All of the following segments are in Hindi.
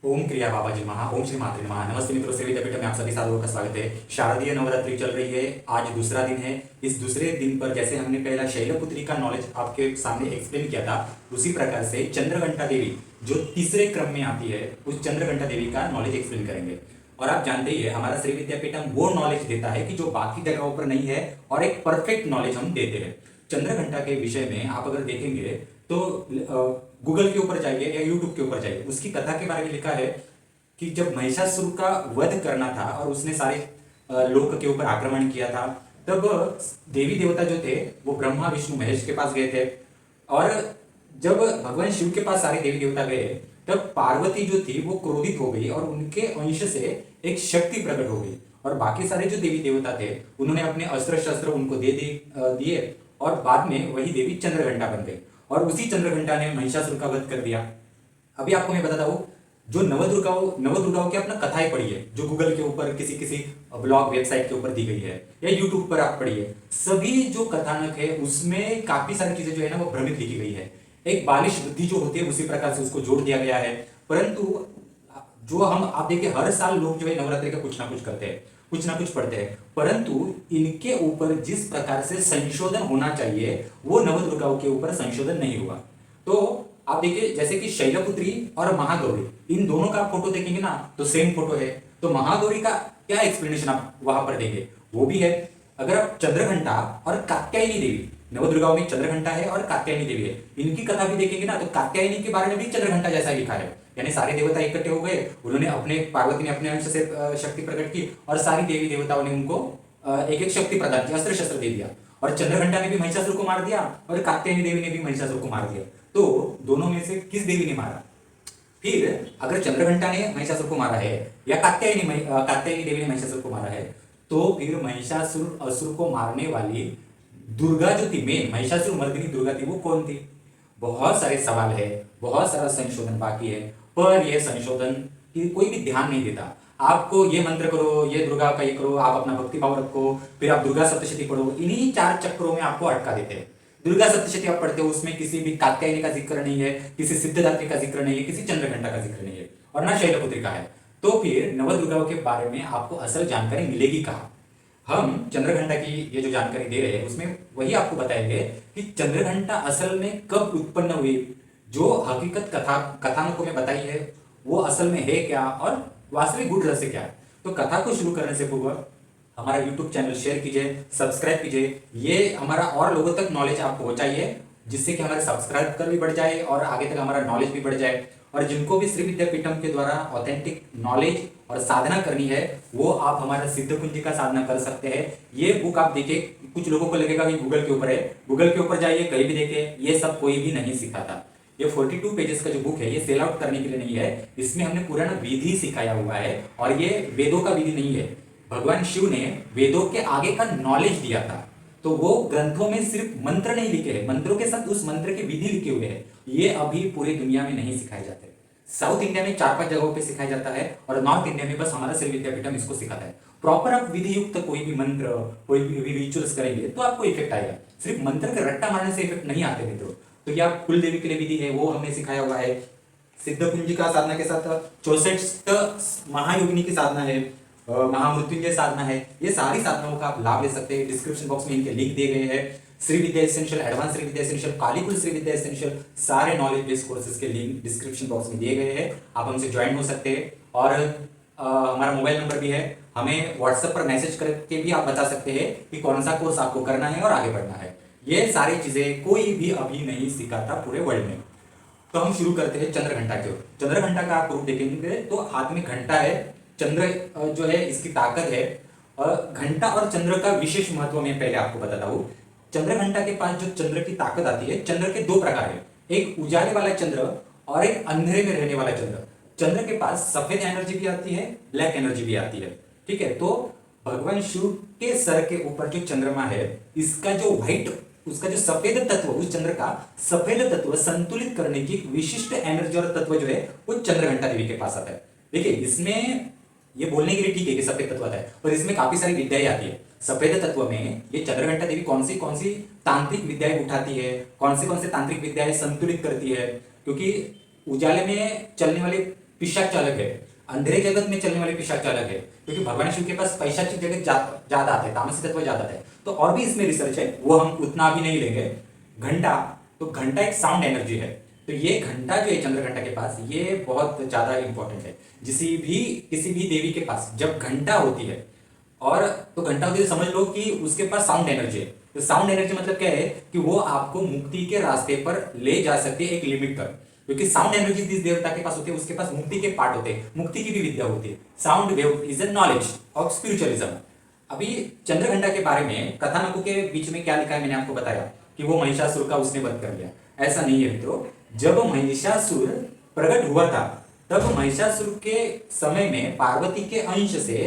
ओम क्रिया बाबाजी महा ओम श्री मातृ नमः। नमस्ते मित्रों, श्री विद्यापीठ में आप सभी साधुओं का स्वागत है। शारदीय नवरात्रि चल रही है, आज दूसरा दिन है। इस दूसरे दिन पर जैसे हमने पहला शैलपुत्री का नॉलेज आपके सामने एक्सप्लेन किया था, उसी प्रकार से चंद्रघंटा देवी जो तीसरे क्रम में आती है, उस चंद्रघंटा देवी का नॉलेज एक्सप्लेन करेंगे। और आप जानते ही है, हमारा श्री विद्यापीठम वो नॉलेज देता है कि जो बाकी जगहों पर नहीं है, और एक परफेक्ट नॉलेज हम देते हैं। चंद्रघंटा के विषय में आप अगर देखेंगे तो गूगल के ऊपर जाइए या यूट्यूब के ऊपर जाइए, उसकी कथा के बारे में लिखा है कि जब महिषासुर का वध करना था और उसने सारे लोक के ऊपर आक्रमण किया था, तब देवी देवता जो थे वो ब्रह्मा विष्णु महेश के पास गए थे। और जब भगवान शिव के पास सारे देवी देवता गए, तब पार्वती जो थी वो क्रोधित हो गई और उनके अंश से एक शक्ति प्रकट हो गई। और बाकी सारे जो देवी देवता थे उन्होंने अपने अस्त्र शस्त्र उनको दिए और बाद में वही देवी चंद्रघंटा बन गई और उसी चंद्रघंटा ने महिषासुर का वध कर दिया। अभी आपको मैं बताता हूँ, जो नवदुर्गाओं की अपना कथाएं पढ़ी है, जो गूगल के ऊपर किसी किसी ब्लॉग वेबसाइट के ऊपर दी गई है या यूट्यूब पर आप पढ़िए, सभी जो कथानक है उसमें काफी सारी चीजें जो है ना वो भ्रमित लिखी गई है। एक बालिश बुद्धि जो होती है उसी प्रकार से उसको जोड़ दिया गया है। परंतु जो हम आप देखिए, हर साल लोग जो है नवरात्रि का कुछ ना कुछ करते हैं, कुछ ना कुछ पढ़ते हैं, परंतु इनके ऊपर जिस प्रकार से संशोधन होना चाहिए वो नवदुर्गाओं के ऊपर संशोधन नहीं हुआ। तो आप देखिए, जैसे कि शैलपुत्री और महागौरी, इन दोनों का फोटो देखेंगे ना तो सेम फोटो है। तो महागौरी का क्या एक्सप्लेनेशन आप वहां पर देंगे, वो भी है। अगर आप चंद्रघंटा और कात्यायनी देवी, नवदुर्गाओं में चंद्रघंटा है और कात्यायनी देवी है, इनकी कथा भी देखेंगे ना तो कात्यायनी के बारे में भी चंद्रघंटा जैसा लिखा है। यानी सारे देवता इकट्ठे हो गए, उन्होंने अपने पार्वती ने अपने अंश से शक्ति प्रकट की और सारी देवी देवताओं ने उनको एक एक शक्ति प्रदान की, अस्त्र शस्त्र दे दिया। और चंद्रघंटा ने भी महिषासुर को मार दिया और कात्यायनी देवी ने भी महिषासुर को मार दिया। तो दोनों में से किस देवी ने मारा? फिर अगर चंद्रघंटा ने महिषासुर को मारा है या कात्यायनी देवी ने महिषासुर को मारा है, तो फिर महिषासुर असुर को मारने वाली दुर्गा जो थी, मेन महिषासुर मर्दिनी दुर्गा थी, वो कौन थी? बहुत सारे सवाल है, बहुत सारा संशोधन बाकी है, पर यह संशोधन की कोई भी ध्यान नहीं देता। आपको ये मंत्र करो, ये दुर्गा का ये करो, आप अपना भक्ति भाव रखो, फिर आप दुर्गा सप्तशती पढ़ो, इन्हीं चार चक्रों में आपको अटका देते हैं। दुर्गा सप्तशती आप पढ़ते हो, उसमें किसी भी कात्यायनी का जिक्र नहीं है, किसी सिद्धदात्री का जिक्र नहीं है, किसी चंद्रघंटा का जिक्र नहीं है और ना शैलपुत्री का है। तो फिर नवदुर्गाओं के बारे में आपको असल जानकारी मिलेगी कहाँ? हम चंद्रघंटा की ये जो जानकारी दे रहे हैं उसमें वही आपको बताएंगे कि चंद्रघंटा असल में कब उत्पन्न हुई, जो हकीकत कथानकों में बताई है वो असल में है क्या और वास्तविक गुण रहस्य क्या है। तो कथा को शुरू करने से पूर्व हमारा यूट्यूब चैनल शेयर कीजिए, सब्सक्राइब कीजिए, ये हमारा और लोगों तक नॉलेज आप पहुंचाइए, जिससे कि हमारे सब्सक्राइब कर भी बढ़ जाए और आगे तक हमारा नॉलेज भी बढ़ जाए। और जिनको भी श्री विद्यापीठम के द्वारा ऑथेंटिक नॉलेज और साधना करनी है, वो आप हमारा सिद्ध कुंजी का साधना कर सकते हैं। ये बुक आप देखिए, कुछ लोगों को लगेगा कि गूगल के ऊपर है, गूगल के ऊपर जाइए, कहीं भी देखिए, ये सब कोई भी नहीं सिखाता। ये 42 पेजेस का जो बुक है, ये सेल आउट करने के लिए नहीं है, इसमें हमने पुराना विधि सिखाया हुआ है और ये वेदों का विधि नहीं है। भगवान शिव ने वेदों के आगे का नॉलेज दिया था, तो वो ग्रंथों में सिर्फ मंत्र नहीं लिखे हैं, मंत्रों के साथ उस मंत्र के विधि लिखे हुए हैं। ये अभी पूरी दुनिया में नहीं सिखाए जाते। साउथ इंडिया में 4-5 जगहों पे सिखाया जाता है और नॉर्थ इंडिया में बस हमारा श्री विद्यापीठम इसको सिखाता है। प्रॉपर आप विधि युक्त कोई भी मंत्र, कोई भी रिचुअल्स करेंगे तो आपको इफेक्ट आएगा। सिर्फ मंत्र का रट्टा मारने से इफेक्ट नहीं आते मित्रों। तो ये आप कुल देवी के लिए विधि है, वो हमने सिखाया हुआ है। सिद्ध कुंजी का साधना के साथ 64 महायोगिनी की साधना है, महामृत्युंजय साधना है। ये सारी साधनाओं का आप लाभ ले सकते हैं। डिस्क्रिप्शन बॉक्स में इनके लिंक दिए गए हैं। श्री विद्या एसेंशियल, एडवांस श्री विद्या एसेंशियल, कालीकुल श्री विद्या एसेंशियल, सारे नॉलेज बेस्ड कोर्सेज के लिंक डिस्क्रिप्शन बॉक्स में दिए गए हैं। आप हमसे ज्वाइन हो सकते हैं और हमारा मोबाइल नंबर भी है। हमें व्हाट्सएप पर मैसेज करके भी आप बता सकते हैं कि कौन सा कोर्स आपको करना है और आगे बढ़ना है। ये सारी चीजें कोई भी अभी नहीं सिखाता पूरे वर्ल्ड में। तो हम शुरू करते हैं चंद्रघंटा की ओर। चंद्रघंटा का आप रूप देखेंगे तो हाथ में घंटा है, चंद्र जो है इसकी ताकत है। घंटा और चंद्र का विशेष महत्व मैं पहले आपको बताता हूँ। चंद्रघंटा के पास जो चंद्र की ताकत आती है, चंद्र के दो प्रकार है, एक उजाले वाला चंद्र और एक अंधेरे में रहने वाला चंद्र। चंद्र के पास सफेद एनर्जी भी आती है, ब्लैक एनर्जी भी आती है, ठीक है। तो भगवान शिव के सर के ऊपर जो चंद्रमा है, इसका जो व्हाइट, उसका जो सफेद तत्व, उस चंद्र का सफेद तत्व संतुलित करने की विशिष्ट एनर्जी और तत्व जो है वो चंद्रघंटा देवी के पास आता है। देखिए, इसमें ये बोलने के लिए ठीक है कि सफेद तत्व आता है, पर इसमें काफी सारी विद्याएं आती है। सफेद तत्व में ये चंद्रघंटा देवी कौन सी तांत्रिक विद्याएं उठाती है, कौन से तांत्रिक विद्याएं संतुलित करती है, क्योंकि उजाले में चलने वाले पिशाच अलग है, अंधेरे जगत में चलने वाले पिशाच अलग है, क्योंकि भगवान शिव के पास पैशाचिक जगत ज्यादा आते हैं, तामसिक तत्व ज्यादा है। तो और भी इसमें रिसर्च है, वो हम उतना भी नहीं लेंगे। घंटा, तो घंटा एक साउंड एनर्जी है, तो ये घंटा जो है चंद्र घंटा के पास, ये बहुत ज्यादा इंपॉर्टेंट है। किसी भी देवी के पास जब घंटा होती है, और तो घंटा होती है, समझ लो कि उसके पास साउंड एनर्जी है। तो साउंड एनर्जी मतलब क्या है कि वो आपको मुक्ति के रास्ते पर ले जा सकती है एक लिमिट पर, क्योंकि साउंड एनर्जी जिस देवता के पास होती है उसके पास मुक्ति के पार्ट होते हैं, मुक्ति की भी विद्या होती है। Sound wave is a knowledge of spiritualism. अभी चंद्रघंटा के बारे में कथानकों के बीच में क्या लिखा है, मैंने आपको बताया कि वो महिषासुर का उसने वध कर लिया। ऐसा नहीं है मित्रों, जब महिषासुर प्रकट हुआ था तब महिषासुर के समय में पार्वती के अंश से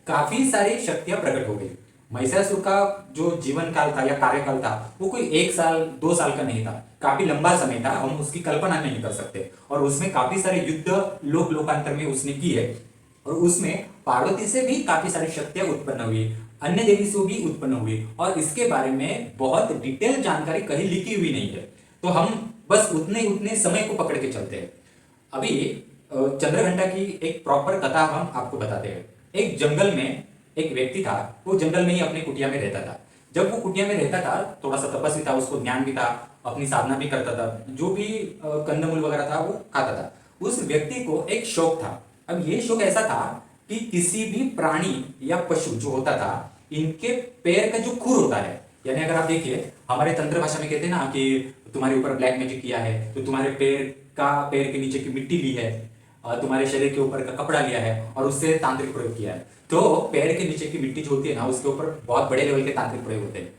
काफी सारी शक्तियां प्रकट हो गई। महिषासुर का जो जीवन काल था या कार्यकाल था वो कोई 1 साल 2 साल का नहीं था, काफी लंबा समय था, हम उसकी कल्पना नहीं कर सकते। और उसमें काफी सारे युद्ध लोकांतर में उसने की है, और उसमें पार्वती से भी काफी सारी शक्तियां उत्पन्न हुई, अन्य देवी से भी उत्पन्न हुई, और इसके बारे में बहुत डिटेल जानकारी कहीं लिखी हुई नहीं है। तो हम बस उतने उतने समय को पकड़ के चलते हैं। अभी चंद्रघंटा की एक प्रॉपर कथा हम आपको बताते हैं। एक जंगल में एक व्यक्ति था, वो जंगल में ही अपनी कुटिया में रहता था। जब वो कुटिया में रहता था, थोड़ा सा तपस्वी था, उसको ज्ञान भी था, अपनी साधना भी करता था, जो भी कंदमूल वगैरह था वो खाता था। उस व्यक्ति को एक शौक था। अब ये शौक ऐसा था कि किसी भी प्राणी या पशु जो होता था, इनके पैर का जो खुर होता है, यानी अगर आप देखिए हमारे तंत्र भाषा में कहते हैं ना कि तुम्हारे ऊपर ब्लैक मैजिक किया है, तो तुम्हारे पैर के नीचे की मिट्टी ली है, तुम्हारे शरीर के ऊपर का कपड़ा लिया है और उससे तांत्रिक प्रयोग किया है। तो पैर के नीचे की मिट्टी जो होती है ना, उसके ऊपर बहुत बड़े लेवल के तांत्रिक प्रयोग होते हैं।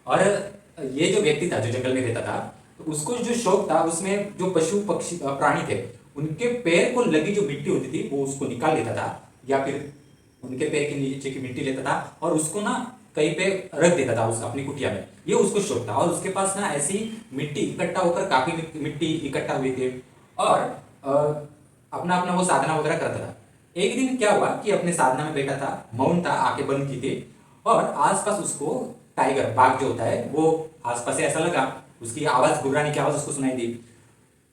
और ये जो व्यक्ति था जो जंगल में रहता था, तो उसको जो शौक था, उसमें जो पशु पक्षी प्राणी थे उनके पैर को लगी जो मिट्टी होती थी वो उसको निकाल लेता था, या फिर उनके पैर के नीचे की मिट्टी लेता था और उसको ना कहीं पे रख देता था उस अपनी कुटिया में। ये उसको शौक था, और उसके पास ना ऐसी मिट्टी इकट्ठा होकर काफी मिट्टी इकट्ठा हुई थी, और अपना अपना वो साधना वगैरह करता था। एक दिन क्या हुआ कि अपने साधना में बैठा था, मौन था, आंखें बंद की थी, और आसपास उसको टाइगर, बाघ जो होता है वो आसपास से ऐसा लगा, उसकी आवाज, घुर्राने की आवाज उसको सुनाई दी।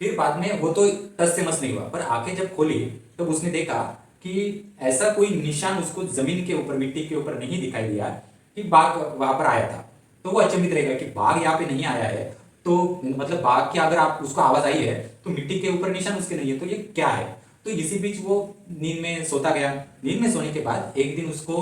फिर बाद में वो तो टस से मस नहीं हुआ, पर आंखें जब खोली तब तो उसने देखा कि ऐसा कोई निशान उसको जमीन के ऊपर, मिट्टी के ऊपर नहीं दिखाई दिया कि बाघ वहां पर आया था। तो वो अचंभित रहेगा कि बाघ यहाँ पे नहीं आया है, तो मतलब बाघ की अगर आप उसको आवाज आई है तो मिट्टी के ऊपर निशान उसके नहीं है, तो ये क्या है। तो इसी बीच वो नींद में सोता गया। नींद में सोने के बाद एक दिन उसको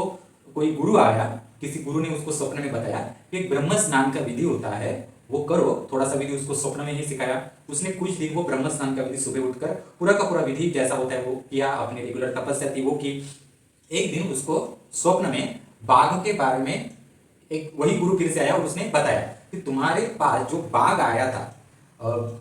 कोई गुरु आया, किसी गुरु ने उसको स्वप्न में बताया कि एक ब्रह्म स्नान का विधि होता है, वो करो। थोड़ा सा विधि उसको स्वप्न में ही सिखाया। उसने कुछ दिन वो ब्रह्म स्नान का विधि सुबह उठकर पूरा का पूरा विधि जैसा होता है वो किया, अपनी रेगुलर तपस्या थी वो की। एक दिन उसको स्वप्न में बाघ के बारे में एक वही गुरु फिर से आया और उसने बताया कि तुम्हारे पास जो बाघ आया था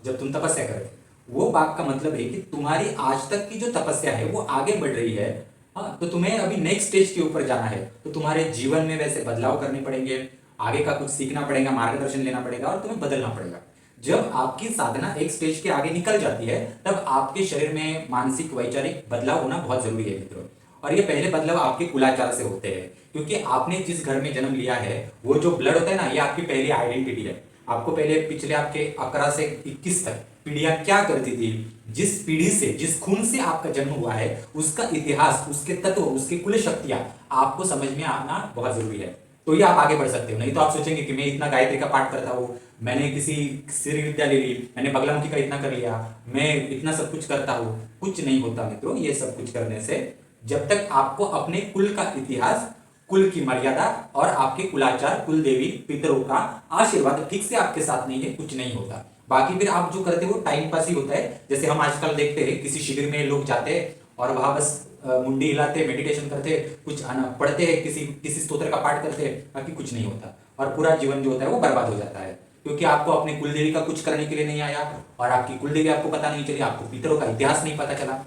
जब तुम तपस्या कर रहे थे, वो बाघ का मतलब है कि तुम्हारी आज तक की जो तपस्या है वो आगे बढ़ रही है। हाँ, तो तुम्हें अभी नेक्स्ट स्टेज के ऊपर जाना है, तो तुम्हारे जीवन में वैसे बदलाव करने पड़ेंगे, आगे का कुछ सीखना पड़ेगा, मार्गदर्शन लेना पड़ेगा और तुम्हें बदलना पड़ेगा। जब आपकी साधना एक स्टेज के आगे निकल जाती है तब आपके शरीर में मानसिक वैचारिक बदलाव होना बहुत जरूरी है मित्रों। और ये पहले बदलाव आपके कुलाचार से होते हैं, क्योंकि आपने जिस घर में जन्म लिया है वो जो ब्लड होता है ना, ये आपकी पहली आइडेंटिटी है। आपको पहले पिछले आपके 11 से 21 तक पीढ़ियां क्या करती थी, जिस पीढ़ी से, जिस खून से आपका जन्म हुआ है, उसका इतिहास, उसके तत्व, उसकी कुल शक्तियां आपको समझ में आना बहुत जरूरी है। तो ये आप आगे बढ़ सकते हो। नहीं तो आप सोचेंगे कि मैं इतना गायत्री का पाठ करता हूँ, मैंने किसी श्री विद्या ले ली, मैंने बगलामुखी का इतना कर लिया, मैं इतना सब कुछ करता हूँ। कुछ नहीं होता मित्रों ये सब कुछ करने से, जब तक आपको अपने कुल का इतिहास, कुल की मर्यादा और आपके कुलाचार, कुल देवी पितरों का आशीर्वाद ठीक से आपके साथ नहीं है, कुछ नहीं होता। बाकी फिर आप जो करते हो टाइम पास ही होता है। जैसे हम आजकल देखते हैं किसी शिविर में लोग जाते हैं और वहां बस मुंडी हिलाते, मेडिटेशन करते, कुछ पढ़ते हैं, किसी स्तोत्र का पाठ करते हैं, बाकी कुछ नहीं होता और पूरा जीवन जो होता है वो बर्बाद हो जाता है, क्योंकि आपको अपने कुलदेवी का कुछ करने के लिए नहीं आया और आपकी कुलदेवी आपको पता नहीं चली, आपको पितरों का इतिहास नहीं पता चला।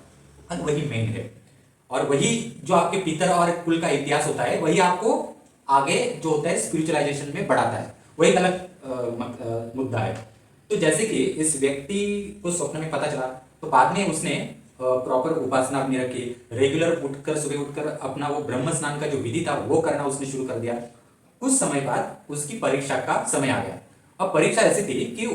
और वही मेन है, और वही जो आपके पितर और कुल का इतिहास होता है वही आपको आगे जो होता है स्पिरिचुअलाइजेशन में बढ़ाता है। वही अलग मुद्दा है। तो जैसे कि इस व्यक्ति को स्वप्न में पता चला, तो बाद में उसने प्रॉपर उपासना अपनी रखी, रेगुलर उठकर, सुबह उठकर अपना वो ब्रह्म स्नान का जो विधि था वो करना उसने शुरू कर दिया। कुछ समय बाद उसकी परीक्षा का समय आ गया। अब परीक्षा ऐसी थी कि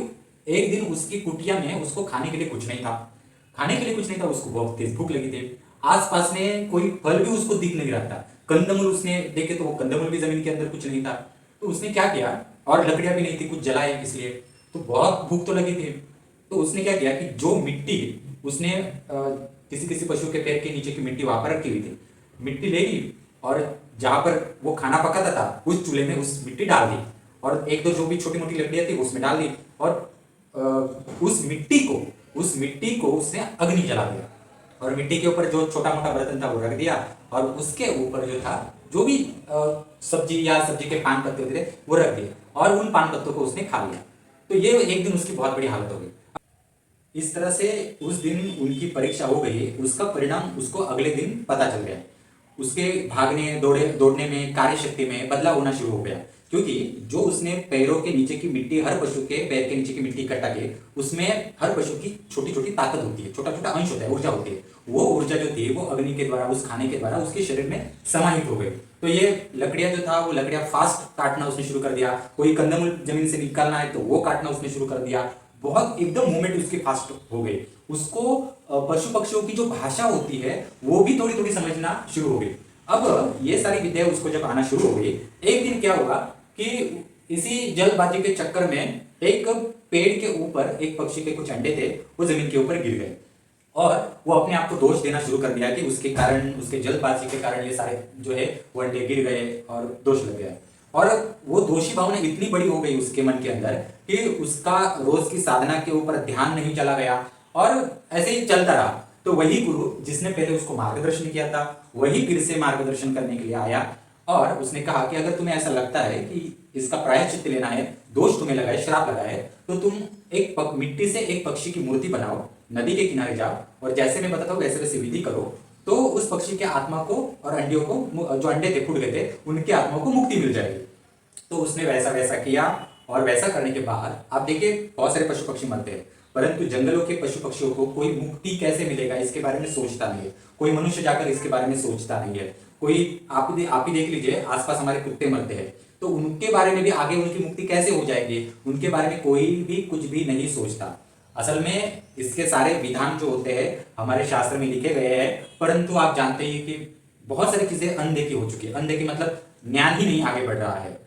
एक दिन उसकी कुटिया में उसको खाने के लिए कुछ नहीं था, खाने के लिए कुछ नहीं था, उसको बहुत तेज भूख लगी थी। आसपास में कोई फल भी उसको दिख नहीं रहा था, कंदमूल उसने देखे तो वो कंदमूल भी जमीन के अंदर कुछ नहीं था। तो उसने क्या किया, और लकड़ियां भी नहीं थी कुछ जलाए इसलिए, तो बहुत भूख तो लगी थी। तो उसने क्या किया कि जो मिट्टी उसने किसी किसी पशु के पैर के नीचे की मिट्टी वहां पर रखी हुई थी, मिट्टी ले ली और जहां पर वो खाना पकाता था उस चूल्हे में उस मिट्टी डाल दी, और एक दो जो भी छोटी मोटी लकड़ियां थी उसमें डाल दी, और उस मिट्टी को उसने अग्नि जला दिया, और मिट्टी के ऊपर जो छोटा मोटा बर्तन था वो रख दिया, और उसके ऊपर जो था जो भी सब्जी या सब्जी के पान पत्ते होते थे वो रख दिए, और उन पान पत्तों को उसने खा लिया। तो ये एक दिन उसकी बहुत बड़ी हालत हो गई। इस तरह से उस दिन उनकी परीक्षा हो गई, उसका परिणाम उसको अगले दिन पता चल गया। उसके भागने दौड़ने में, कार्य शक्ति में बदलाव होना शुरू हो गया, क्योंकि जो उसने पैरों के नीचे की मिट्टी, हर पशु के पैर के नीचे की मिट्टी इकट्ठा की, उसमें हर पशु की छोटी छोटी ताकत होती है, छोटा छोटा अंश होता है, ऊर्जा होती है। वो ऊर्जा जो थी वो अग्नि के द्वारा, उस खाने के द्वारा उसके शरीर में समाहित हो गई। तो ये लकड़ियां जो था वो लकड़ियां फास्ट काटना उसने शुरू कर दिया, कोई कंदमूल जमीन से निकालना है तो वो काटना उसने शुरू कर दिया, बहुत एकदम मूवमेंट उसकी फास्ट हो गई। उसको पशु पक्षियों की जो भाषा होती है वो भी थोड़ी थोड़ी समझना शुरू हो गई। अब ये सारी विद्या उसको जब आना शुरू हो गई, एक दिन क्या हुआ कि इसी जल्दबाजी के चक्कर में एक पेड़ के ऊपर एक पक्षी के कुछ अंडे थे, वो जमीन के ऊपर गिर गए, और वो अपने आप को दोष देना शुरू कर दिया कि उसके कारण, उसके जल्दबाजी के कारण ये सारे जो है वो अंडे गिर गए और दोष लग गया। और वो दोषी भावना इतनी बड़ी हो गई उसके मन के अंदर कि उसका रोज की साधना के ऊपर ध्यान नहीं चला गया, और ऐसे ही चलता रहा। तो वही गुरु जिसने पहले उसको मार्गदर्शन किया था वही फिर से मार्गदर्शन करने के लिए आया, और उसने कहा कि अगर तुम्हें ऐसा लगता है कि इसका प्रायश्चित लेना है, दोष तुम्हें लगा है, श्राप लगा है, तो तुम एक मिट्टी से एक पक्षी की मूर्ति बनाओ, नदी के किनारे जाओ, और जैसे मैं बताता हूँ वैसे वैसे विधि करो, तो उस पक्षी के आत्मा को और अंडियों को, जो अंडे थे फूट गए थे, उनके आत्मा को मुक्ति मिल जाएगी। तो उसने वैसा वैसा किया, और वैसा करने के बाद आप देखिए बहुत सारे पशु पक्षी मरते हैं, परंतु जंगलों के पशु पक्षियों को कोई मुक्ति कैसे मिलेगा इसके बारे में सोचता नहीं है, कोई मनुष्य जाकर इसके बारे में सोचता नहीं है। कोई आप ही देख लीजिए, आसपास हमारे कुत्ते मरते हैं, तो उनके बारे में भी आगे उनकी मुक्ति कैसे हो जाएगी, उनके बारे में कोई भी कुछ भी नहीं सोचता। असल में इसके सारे विधान जो होते हैं हमारे शास्त्र में लिखे गए हैं, परंतु आप जानते ही कि बहुत सारी चीजें अनदेखी हो चुकी है। अनदेखी मतलब ज्ञान ही नहीं आगे बढ़ रहा है।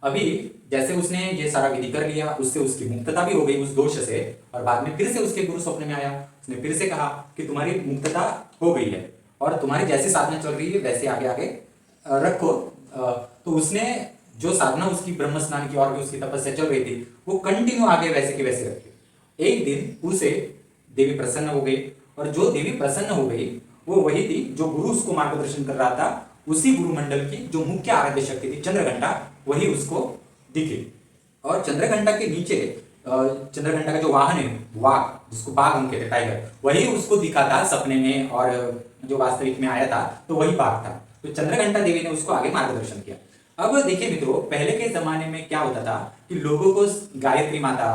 अभी जैसे उसने ये सारा विधि कर लिया, उससे उसकी मुक्तता भी हो गई उस दोष से, और बाद में फिर से उसके गुरु स्वप्न में आया, उसने फिर से कहा कि तुम्हारी मुक्तता हो गई है और तुम्हारी जैसी साधना चल रही है वैसे आगे आगे रखो। तो उसने जो साधना उसकी ब्रह्म स्नान की और भी उसकी तपस्या चल रही थी वो कंटिन्यू आगे वैसे की वैसे रखी। एक दिन उसे देवी प्रसन्न हो गई, और जो देवी प्रसन्न हो गई वो वही थी जो गुरु उसको मार्गदर्शन कर रहा था, उसी गुरुमंडल की जो मुख्य आराध्य शक्ति थी चंद्रघंटा, वही उसको दिखी। और चंद्रघंटा के नीचे चंद्रघंटा का जो वाहन है वाघ, जिसको बाघ हम कहते हैं, टाइगर, वही उसको दिखा था सपने में, और जो वास्तविक में आया था तो वही बाघ था। तो चंद्रघंटा देवी ने उसको आगे मार्गदर्शन किया। अब देखिए मित्रों, पहले के जमाने में क्या होता था कि लोगों को गायत्री माता,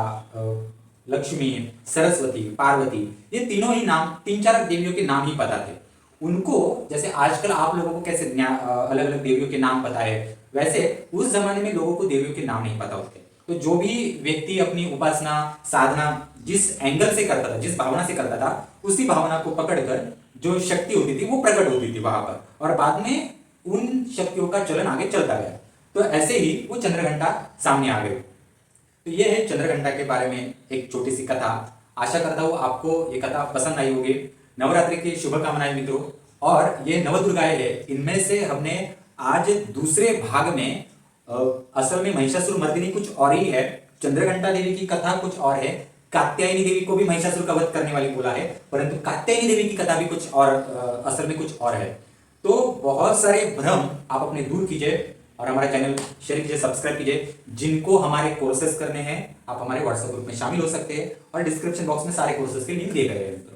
लक्ष्मी, सरस्वती, पार्वती, ये तीनों ही नाम, तीन चार देवियों के नाम ही पता थे उनको। जैसे आजकल आप लोगों को कैसे अलग अलग देवियों के नाम पता है, वैसे उस जमाने में लोगों को देवियों के नाम नहीं पता होते। तो जो भी व्यक्ति अपनी उपासना साधना जिस एंगल से करता था, जिस भावना से करता था, उसी भावना को पकड़कर जो शक्ति होती थी वो प्रकट होती थी वहां पर, और बाद में उन शक्तियों का चलन आगे चलता गया। तो ऐसे ही वो चंद्रघंटा सामने आ गए। तो ये है चंद्रघंटा के बारे में एक छोटी सी कथा। आशा करता हूँ आपको ये कथा पसंद आई होगी। नवरात्रि की शुभकामनाएं मित्रों। और ये नवदुर्गाएं है, इनमें से हमने आज दूसरे भाग में असल में महिषासुर मर्दिनी कुछ और ही है, चंद्रघंटा देवी की कथा कुछ और है, कात्यायनी देवी को भी महिषासुर का वध करने वाली बोला है, परंतु कात्यायनी देवी की कथा भी कुछ और असल में कुछ और है। तो बहुत सारे भ्रम आप अपने दूर कीजिए, और हमारा चैनल शेयर कीजिए, सब्सक्राइब कीजिए। जिनको हमारे कोर्सेज करने हैं आप हमारे व्हाट्सएप ग्रुप में शामिल हो सकते हैं, और डिस्क्रिप्शन बॉक्स में सारे कोर्सेज के लिंक दिए गए हैं।